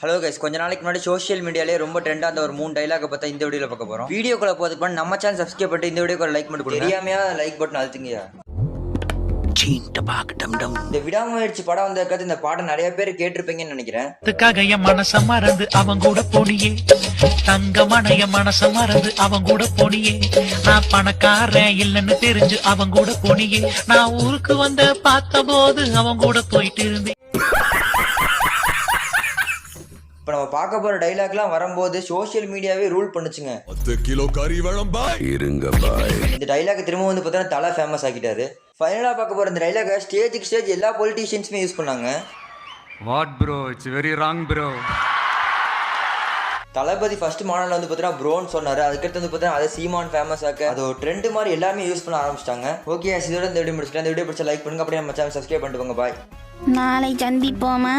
Hello guys, கொஞ்ச நாளைக்கு முன்னாடி சோஷியல் மீடியாலே ரொம்ப ட்ரெண்டாக அந்த ஒரு 3 டைலாக பார்த்தா இந்த வீடியோவில் பார்க்க போகிறோம். வீடியோக்குள்ள போகிறதுக்கு பண்ணி நம்ம சேனல் சப்ஸ்கிரைப் பண்ணிட்டு இந்த வீடியோக்கு லைக் மட்டும் கொடுங்க. தெரியாமையா லைக் பட்டன் அழுத்துங்கயா. இந்த விடாமுயற்சி படம் வந்ததுக்கு இந்த பாட்டை நிறைய பேர் கேட்டிருப்பீங்கன்னு நினைக்கிறேன். என் மனச மறந்து அவன் கூட போனியே, தங்கமனைய மனச மறந்து அவன் கூட போனியே, நான் பணக்காரன் இல்லைன்னு தெரிஞ்சு அவன் கூட போனியே, நான் ஊருக்கு வந்த பார்த்த போது அவன் கூட போயிட்டு இருந்தேன். இப்போ நம்ம பார்க்க போகிற டைலாக்லாம் வரும்போது சோஷியல் மீடியாவே ரூல் பண்ணுச்சுங்க. 10 கிலோ கறி வேணும் பாய். இருங்க பாய். இந்த டைலாக் திரும்ப வந்து பார்த்தா தலை ஃபேமஸ் ஆக்கிட்டாரு. ஃபைனலாக பார்க்க போகிற இந்த டைலாக ஸ்டேஜுக்கு ஸ்டேஜ் எல்லா பொலிட்டீஷியன்ஸுமே யூஸ் பண்ணாங்க. What bro, it's very wrong bro. Thalapathy first மாடலில் வந்து பார்த்தீங்கன்னா ப்ரோன்னு சொன்னார். அதுக்கடுத்து வந்து பார்த்தீங்கன்னா அதை சீமான் ஃபேமஸ் ஆக்க அது ஒரு ட்ரெண்ட் மாதிரி எல்லாருமே யூஸ் பண்ண ஆரம்பிச்சிட்டாங்க. ஓகே, இதோட இந்த வீடியோ முடிச்சுக்கலாம். இந்த வீடியோ பிடிச்சா லைக் பண்ணுங்க, அப்படியே நம்ம சேனல் சப்ஸ்கிரைப் பண்ணிட்டு போங்க. பாய். நாளை சந்திப்போமா?